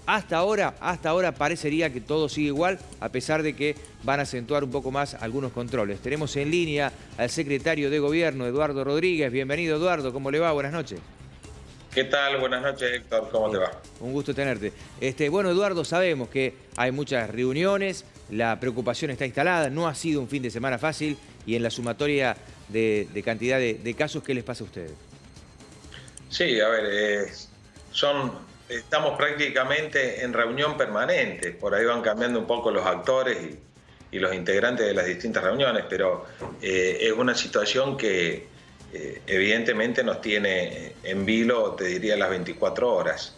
Hasta ahora parecería que todo sigue igual, a pesar de que van a acentuar un poco más algunos controles. Tenemos en línea al secretario de Gobierno, Eduardo Rodríguez. Bienvenido, Eduardo. ¿Cómo le va? Buenas noches. ¿Qué tal? Buenas noches, Héctor. ¿Cómo te Bien, va? un gusto tenerte. Bueno, Eduardo, sabemos que hay muchas reuniones, la preocupación está instalada, no ha sido un fin de semana fácil y en la sumatoria de cantidad de casos, ¿qué les pasa a ustedes? Sí, a ver, estamos prácticamente en reunión permanente. Por ahí van cambiando un poco los actores y los integrantes de las distintas reuniones, pero es una situación que evidentemente nos tiene en vilo, te diría, las 24 horas.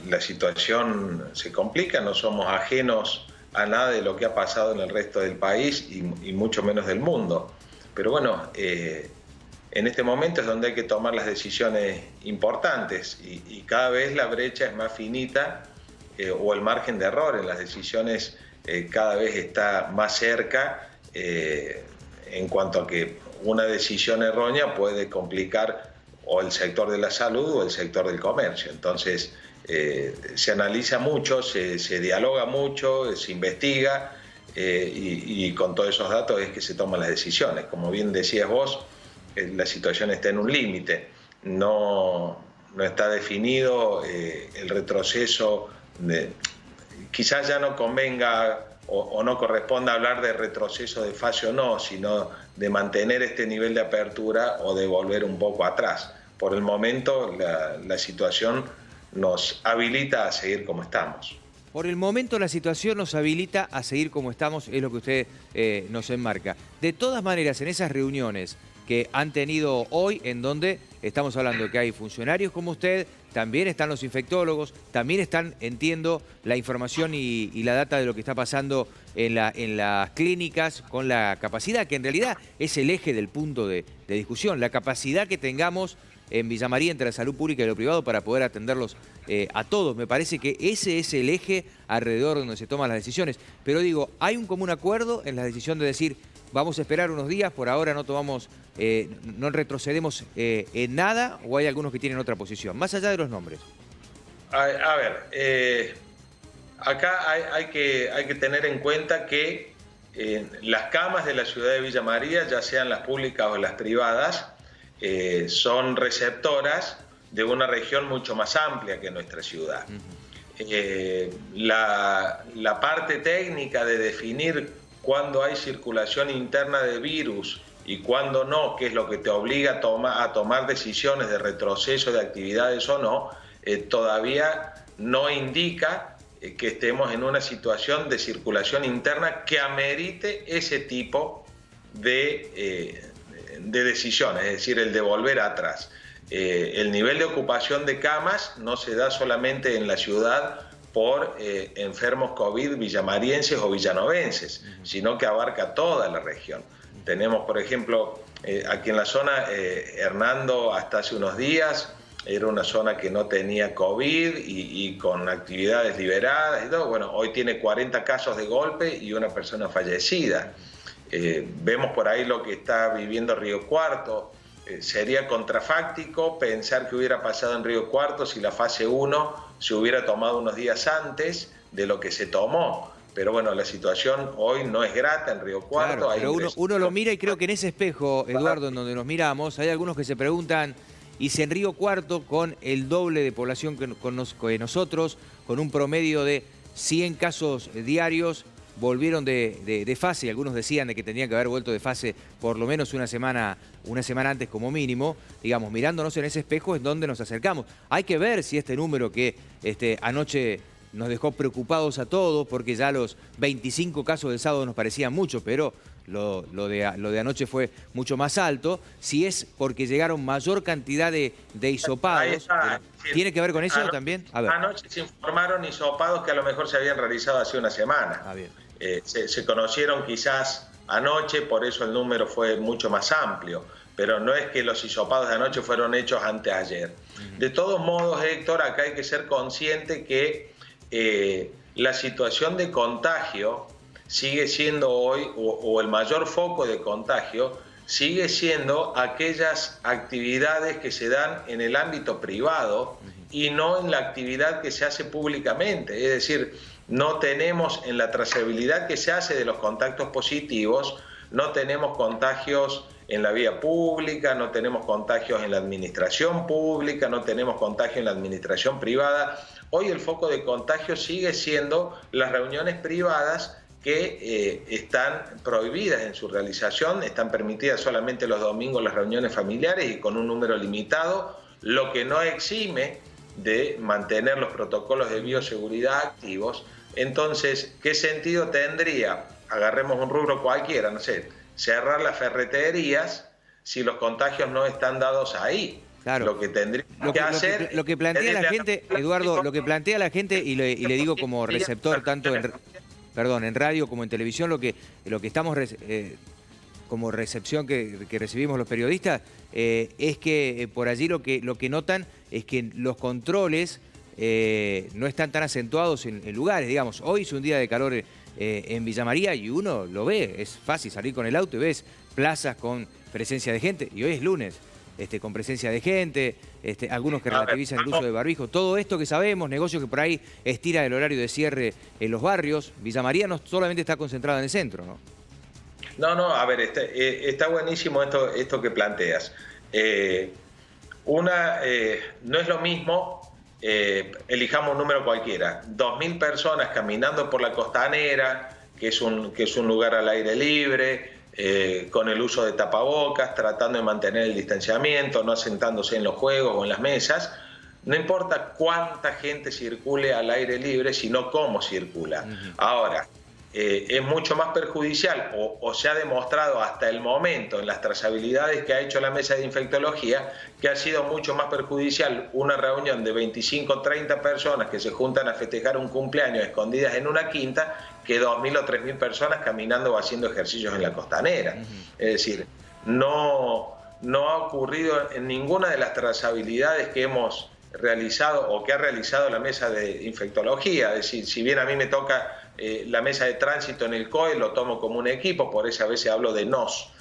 La situación se complica, no somos ajenos a nada de lo que ha pasado en el resto del país y mucho menos del mundo. Pero bueno, en este momento es donde hay que tomar las decisiones importantes y cada vez la brecha es más finita o el margen de error en las decisiones cada vez está más cerca en cuanto a que una decisión errónea puede complicar o el sector de la salud o el sector del comercio. Entonces se analiza mucho, se dialoga mucho, se investiga y con todos esos datos es que se toman las decisiones. Como bien decías vos, la situación está en un límite, no está definido el retroceso, quizás ya no convenga o no corresponda hablar de retroceso de fase o no, sino de mantener este nivel de apertura o de volver un poco atrás. Por el momento la situación nos habilita a seguir como estamos. Por el momento la situación nos habilita a seguir como estamos, es lo que usted nos enmarca. De todas maneras, en esas reuniones que han tenido hoy, en donde estamos hablando que hay funcionarios como usted, también están los infectólogos, también están, entiendo, la información y la data de lo que está pasando en las clínicas con la capacidad, que en realidad es el eje del punto de discusión, la capacidad que tengamos en Villa María entre la salud pública y lo privado para poder atenderlos a todos. Me parece que ese es el eje alrededor donde se toman las decisiones. Pero digo, ¿hay un común acuerdo en la decisión de decir vamos a esperar unos días, por ahora no tomamos, no retrocedemos en nada, o hay algunos que tienen otra posición, más allá de los nombres? A ver, acá hay que tener en cuenta que las camas de la ciudad de Villa María, ya sean las públicas o las privadas, son receptoras de una región mucho más amplia que nuestra ciudad. La parte técnica de definir cuándo hay circulación interna de virus y cuándo no, que es lo que te obliga a tomar decisiones de retroceso de actividades o no, todavía no indica que estemos en una situación de circulación interna que amerite ese tipo de decisiones, es decir, el de volver atrás. El nivel de ocupación de camas no se da solamente en la ciudad por enfermos COVID villamarienses o villanovenses, sino que abarca toda la región. Tenemos, por ejemplo, aquí en la zona, Hernando hasta hace unos días era una zona que no tenía COVID y con actividades liberadas y todo. Bueno, hoy tiene 40 casos de golpe y una persona fallecida. Vemos por ahí lo que está viviendo Río Cuarto. Sería contrafáctico pensar que hubiera pasado en Río Cuarto si la fase 1 se hubiera tomado unos días antes de lo que se tomó. Pero bueno, la situación hoy no es grata en Río Cuarto. Claro, pero uno lo mira y creo que en ese espejo, Eduardo, en donde nos miramos, hay algunos que se preguntan, ¿y si en Río Cuarto, con el doble de población que nosotros, con un promedio de 100 casos diarios, volvieron de fase? Y algunos decían de que tenían que haber vuelto de fase por lo menos una semana antes como mínimo? Digamos, mirándonos en ese espejo es donde nos acercamos. Hay que ver si este número que anoche nos dejó preocupados a todos, porque ya los 25 casos del sábado nos parecían mucho, pero lo de anoche fue mucho más alto, si es porque llegaron mayor cantidad de hisopados. ¿Tiene que ver con eso también? A ver. Anoche se informaron hisopados que a lo mejor se habían realizado hace una semana. Bien. Se conocieron quizás anoche, por eso el número fue mucho más amplio, pero no es que los hisopados de anoche fueron hechos anteayer. De todos modos, Héctor, acá hay que ser consciente que la situación de contagio sigue siendo hoy, o el mayor foco de contagio, sigue siendo aquellas actividades que se dan en el ámbito privado y no en la actividad que se hace públicamente. Es decir, no tenemos en la trazabilidad que se hace de los contactos positivos, no tenemos contagios en la vía pública, no tenemos contagios en la administración pública, no tenemos contagios en la administración privada. Hoy el foco de contagio sigue siendo las reuniones privadas que están prohibidas en su realización, están permitidas solamente los domingos las reuniones familiares y con un número limitado, lo que no exime de mantener los protocolos de bioseguridad activos. Entonces, ¿qué sentido tendría? Agarremos un rubro cualquiera, no sé, cerrar las ferreterías si los contagios no están dados ahí. Claro. Lo que tendría que hacer... Lo que plantea la gente, Eduardo, lo que plantea la gente, y le digo como receptor tanto en radio como en televisión, lo que estamos como recepción que recibimos los periodistas, es que por allí lo que notan es que los controles no están tan acentuados en lugares. Digamos, hoy es un día de calor en Villa María y uno lo ve, es fácil salir con el auto y ves plazas con presencia de gente, y hoy es lunes, con presencia de gente, algunos que relativizan el uso de barbijo, todo esto que sabemos, negocios que por ahí estira el horario de cierre en los barrios. Villa María no solamente está concentrada en el centro, ¿no? No, a ver, está buenísimo esto que planteas. No es lo mismo, elijamos un número cualquiera, 2.000 personas caminando por la Costanera, que es un lugar al aire libre, con el uso de tapabocas, tratando de mantener el distanciamiento, no sentándose en los juegos o en las mesas. No importa cuánta gente circule al aire libre, sino cómo circula. Ahora, es mucho más perjudicial, o se ha demostrado hasta el momento en las trazabilidades que ha hecho la mesa de infectología, que ha sido mucho más perjudicial una reunión de 25 o 30 personas que se juntan a festejar un cumpleaños escondidas en una quinta, que 2.000 o 3.000 personas caminando o haciendo ejercicios en la Costanera. Es decir, no ha ocurrido en ninguna de las trazabilidades que hemos realizado o que ha realizado la mesa de infectología. Es decir, si bien a mí me toca la mesa de tránsito en el COE, lo tomo como un equipo, por eso a veces hablo de nos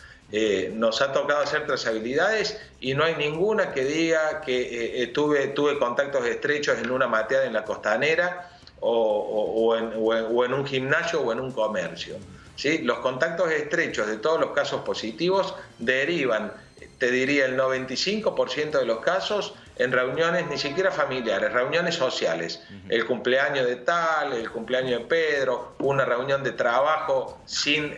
ha tocado hacer trazabilidades y no hay ninguna que diga que tuve contactos estrechos en una mateada en la Costanera o en un gimnasio o en un comercio. ¿Sí? Los contactos estrechos de todos los casos positivos derivan, te diría el 95% de los casos, en reuniones ni siquiera familiares, reuniones sociales. El cumpleaños de tal, el cumpleaños de Pedro, una reunión de trabajo sin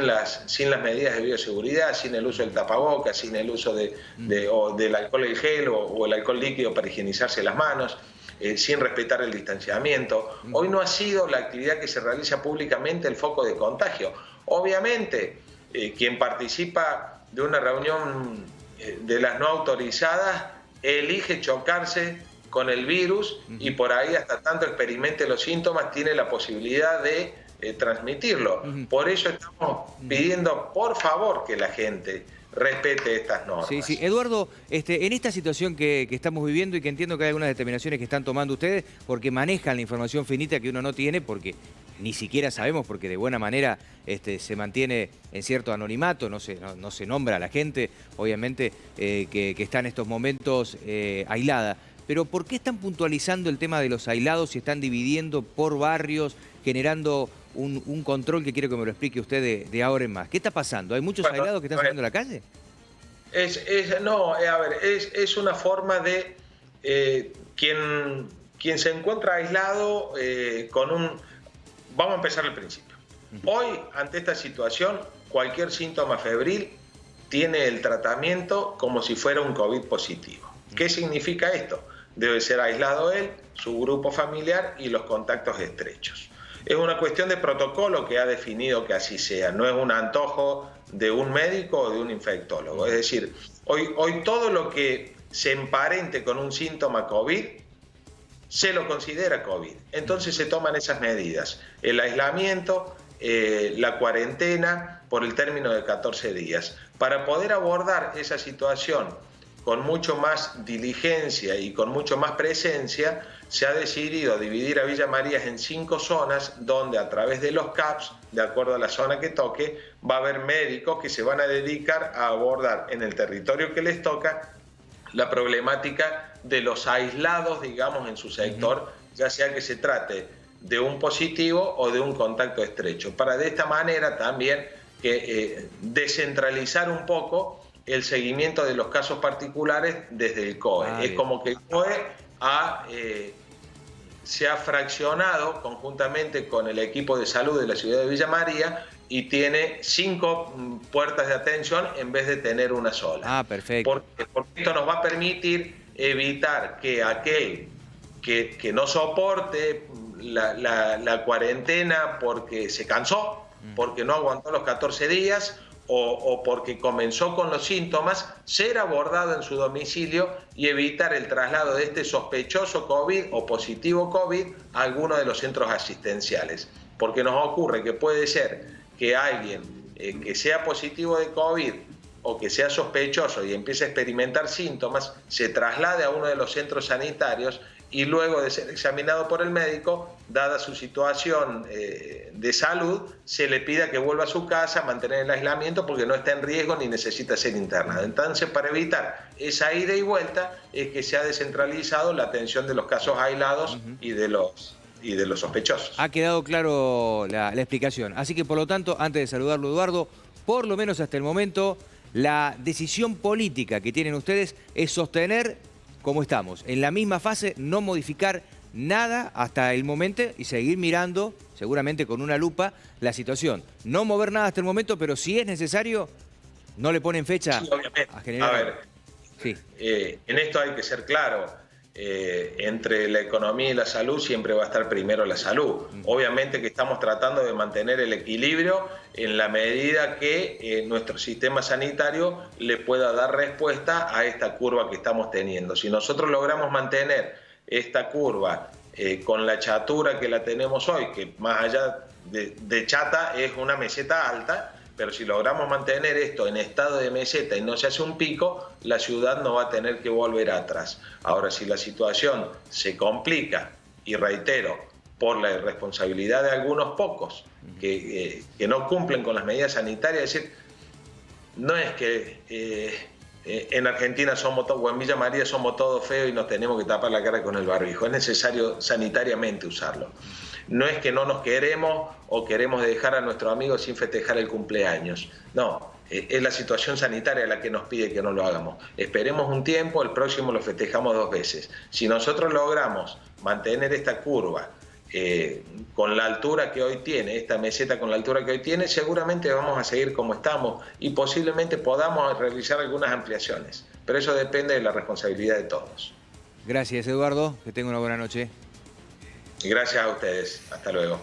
las medidas de bioseguridad, sin el uso del tapabocas, sin el uso del alcohol en gel o el alcohol líquido para higienizarse las manos, sin respetar el distanciamiento. Hoy no ha sido la actividad que se realiza públicamente el foco de contagio. Obviamente, quien participa de una reunión de las no autorizadas elige chocarse con el virus y por ahí hasta tanto experimente los síntomas tiene la posibilidad de transmitirlo. Por eso estamos pidiendo por favor que la gente respete estas normas. Sí. Eduardo, en esta situación que estamos viviendo y que entiendo que hay algunas determinaciones que están tomando ustedes porque manejan la información finita que uno no tiene, porque ni siquiera sabemos, porque de buena manera se mantiene en cierto anonimato, no se nombra a la gente, obviamente, que está en estos momentos aislada. Pero ¿por qué están puntualizando el tema de los aislados y están dividiendo por barrios, generando un control que quiero que me lo explique usted de ahora en más? ¿Qué está pasando? ¿Hay muchos aislados que están saliendo a la calle? Es una forma de quien se encuentra aislado Vamos a empezar al principio. Hoy, ante esta situación, cualquier síntoma febril tiene el tratamiento como si fuera un COVID positivo. ¿Qué significa esto? Debe ser aislado él, su grupo familiar y los contactos estrechos. Es una cuestión de protocolo que ha definido que así sea, no es un antojo de un médico o de un infectólogo. Es decir, hoy todo lo que se emparente con un síntoma COVID se lo considera COVID. Entonces se toman esas medidas, el aislamiento, la cuarentena por el término de 14 días. Para poder abordar esa situación con mucho más diligencia y con mucho más presencia, se ha decidido dividir a Villa María en 5 zonas donde a través de los CAPS, de acuerdo a la zona que toque, va a haber médicos que se van a dedicar a abordar en el territorio que les toca la problemática de los aislados, digamos, en su sector, ya sea que se trate de un positivo o de un contacto estrecho, para de esta manera también descentralizar un poco el seguimiento de los casos particulares desde el COE. Es como que el COE se ha fraccionado conjuntamente con el equipo de salud de la ciudad de Villa María y tiene 5 puertas de atención en vez de tener una sola. Ah, perfecto. Porque esto nos va a permitir evitar que aquel que no soporte la cuarentena porque se cansó, porque no aguantó los 14 días o porque comenzó con los síntomas, ser abordado en su domicilio y evitar el traslado de este sospechoso COVID o positivo COVID a alguno de los centros asistenciales. Porque nos ocurre que puede ser que alguien que sea positivo de COVID o que sea sospechoso y empiece a experimentar síntomas, se traslade a uno de los centros sanitarios y luego de ser examinado por el médico, dada su situación de salud, se le pida que vuelva a su casa, mantener el aislamiento porque no está en riesgo ni necesita ser internado. Entonces, para evitar esa ida y vuelta, es que se ha descentralizado la atención de los casos aislados y de los sospechosos. Ha quedado claro la explicación. Así que, por lo tanto, antes de saludarlo, Eduardo, por lo menos hasta el momento, la decisión política que tienen ustedes es sostener como estamos, en la misma fase, no modificar nada hasta el momento y seguir mirando, seguramente con una lupa, la situación. No mover nada hasta el momento, pero si es necesario, no le ponen fecha sí, obviamente. A generar... A ver, sí. En esto hay que ser claro. Entre la economía y la salud siempre va a estar primero la salud. Obviamente que estamos tratando de mantener el equilibrio en la medida que nuestro sistema sanitario le pueda dar respuesta a esta curva que estamos teniendo. Si nosotros logramos mantener esta curva con la chatura que la tenemos hoy, que más allá de chata es una meseta alta, pero si logramos mantener esto en estado de meseta y no se hace un pico, la ciudad no va a tener que volver atrás. Ahora, si la situación se complica, y reitero, por la irresponsabilidad de algunos pocos que no cumplen con las medidas sanitarias, es decir, no es que en Argentina somos o en Villa María somos todos feos y nos tenemos que tapar la cara con el barbijo, es necesario sanitariamente usarlo. No es que no nos queremos o queremos dejar a nuestros amigos sin festejar el cumpleaños. No, es la situación sanitaria la que nos pide que no lo hagamos. Esperemos un tiempo, el próximo lo festejamos 2 veces. Si nosotros logramos mantener esta curva con la altura que hoy tiene, esta meseta con la altura que hoy tiene, seguramente vamos a seguir como estamos y posiblemente podamos realizar algunas ampliaciones. Pero eso depende de la responsabilidad de todos. Gracias, Eduardo. Que tenga una buena noche. Gracias a ustedes. Hasta luego.